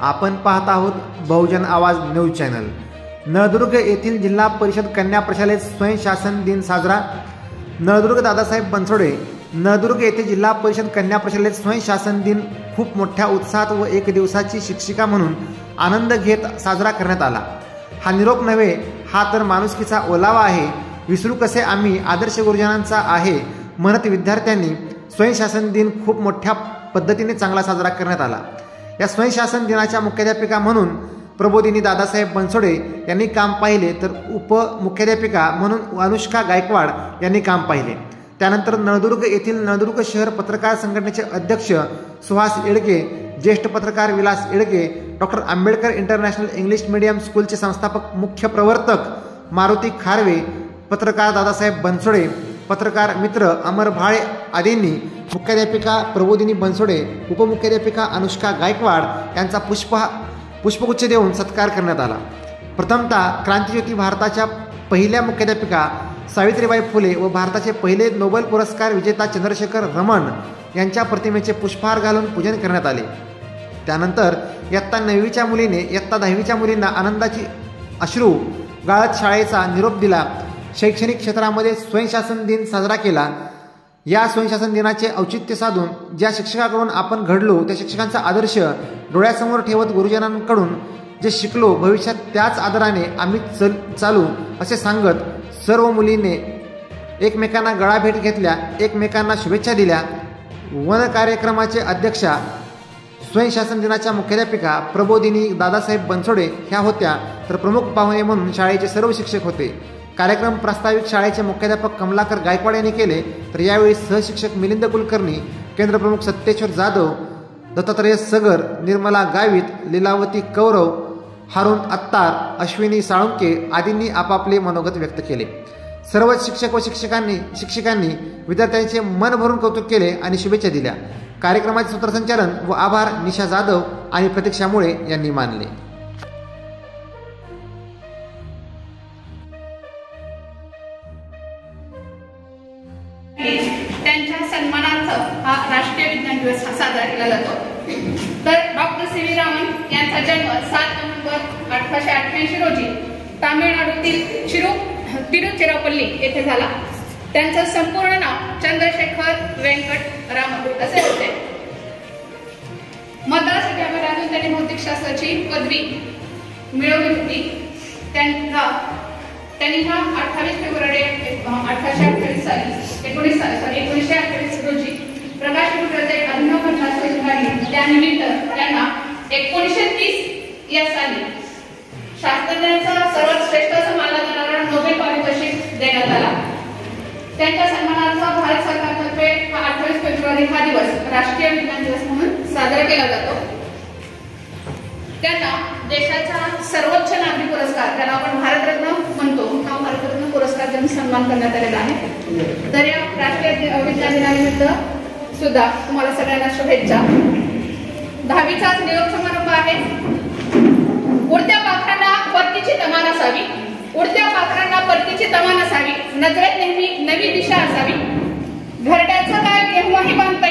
आपण पाहत आहोत बहुजन आवाज न्यूज चॅनल। नळदुर्ग येथील जिल्हा परिषद कन्या प्रशालेत स्वयंशासन दिन साजरा। नळदुर्ग दादासाहेब बनसोडे नळदुर्ग येथे जिल्हा परिषद कन्या प्रशालेत स्वयंशासन दिन खूप मोठ्या उत्साहात व एक दिवसाची शिक्षिका म्हणून आनंद घेत साजरा करण्यात आला। हा निरोप नव्हे, हा तर माणुसकीचा ओलावा आहे। विसरू कसे आम्ही आदर्श गुरुजनांचा आहे म्हणत विद्यार्थ्यांनी स्वयंशासन दिन खूप मोठ्या पद्धतीने चांगला साजरा करण्यात आला। या स्वयंशासन दिनाच्या मुख्याध्यापिका म्हणून प्रबोधिनी दादासाहेब बनसोडे यांनी काम पाहिले, तर उपमुख्याध्यापिका म्हणून अनुष्का गायकवाड यांनी काम पाहिले। त्यानंतर नळदुर्ग येथील नळदुर्ग शहर पत्रकार संघटनेचे अध्यक्ष सुहास येडके, ज्येष्ठ पत्रकार Vilas Yedke, doctor Ambedkar international English medium स्कूलचे संस्थापक मुख्य प्रवर्तक मारुती खारवे, पत्रकार दादासाहेब बनसोडे, पत्रकार मित्र अमर भाळे आदींनी मुख्याध्यापिका प्रबोधिनी बनसोडे, उपमुख्याध्यापिका अनुष्का गायकवाड यांचा पुष्पगुच्छ देऊन सत्कार करण्यात आला। प्रथमतः क्रांतिज्योती भारताच्या पहिल्या मुख्याध्यापिका सावित्रीबाई फुले व भारताचे पहिले नोबेल पुरस्कार विजेता चंद्रशेखर रमण यांच्या प्रतिमेचे पुष्पहार घालून पूजन करण्यात आले। त्यानंतर इयत्ता 9वीच्या मुलीने इयत्ता 10वीच्या मुलींना आनंदाची अश्रू गाळत शाळेचा निरोप दिला। शैक्षणिक क्षेत्रामध्ये स्वयंशासन दिन साजरा केला। या स्वयंशासन दिनाचे औचित्य साधून ज्या शिक्षकाकडून आपण घडलो त्या शिक्षकांचा आदर्श डोळ्यासमोर ठेवत गुरुजनांकडून जे शिकलो भविष्यात त्याच आदराने आम्ही चालू असे सांगत सर्व मुलींनी एकमेकांना गळाभेट घेतल्या, एकमेकांना शुभेच्छा दिल्या। वन कार्यक्रमाचे अध्यक्षा स्वयंशासन दिनाच्या मुख्याध्यापिका प्रबोधिनी दादासाहेब बनसोडे ह्या होत्या, तर प्रमुख पाहुणे म्हणून शाळेचे सर्व शिक्षक होते। कार्यक्रम प्रास्ताविक शाळेचे मुख्याध्यापक कमलाकर गायकवाड यांनी केले, तर यावेळी सहशिक्षक मिलिंद कुलकर्णी, केंद्रप्रमुख सत्तेश्वर जाधव, दत्तात्रय सगर, निर्मला गावित, लीलावती कौरव, हारून अत्तार, अश्विनी साळुंके आदींनी आपापले मनोगत व्यक्त केले। सर्वच शिक्षक व शिक्षिकांनी विद्यार्थ्यांचे मन भरून कौतुक केले आणि शुभेच्छा दिल्या। कार्यक्रमाचे सूत्रसंचालन व आभार निशा जाधव आणि प्रतीक्षा मुळे यांनी मानले। त्यांच्या सन्मानार्थ हा राष्ट्रीय विज्ञान दिवस साजरा केला जातो। तर डॉक्टर सी व्ही रामन यांचा जन्म 7 नोव्हेंबर 1888 रोजी तामिळनाडूतील तिरुचिरापल्ली येथे झाला। त्यांचं संपूर्ण नाव चंद्रशेखर वेंकट रामन असे होते। मद्रास विद्यापीठातून त्यांनी भौतिकशास्त्राची पदवी मिळवली होती। त्यांनी 28 फेब्रुवारी 1928 रोजी प्रकाश पुत्राचे अभिनव घटना झाली। त्यानिमित्त त्यांना 1930 या साली शास्त्रज्ञाचा सर्वात श्रेष्ठ असं मानला जाणारा नोबेल पारितोषिक देण्यात आला। त्यांच्या सन्मानार्थ भारत सरकारतर्फे 28 फेब्रुवारी हा दिवस राष्ट्रीय विज्ञान दिवस म्हणून साजरा केला जातो। त्यांना देशाचा सर्वोच्च नागरी पुरस्कार, ज्याला आपण भारतरत्न म्हणतो, हा भारतरत्न पुरस्कार त्यांनी सन्मान करण्यात आलेला आहे। तर या राष्ट्रीय विज्ञान दिनानिमित्त सुद्धा तुम्हाला सगळ्यांना शुभेच्छा। 10वीचा निरोप समारंभ आहे। उडत्या पाखरांना परतीची तमान असावी, उडत्या पाखरांना परतीची तमान असावी, नजरेत नेहमी नवी दिशा असावी, घरट्याचं काय केव्हाही बांधता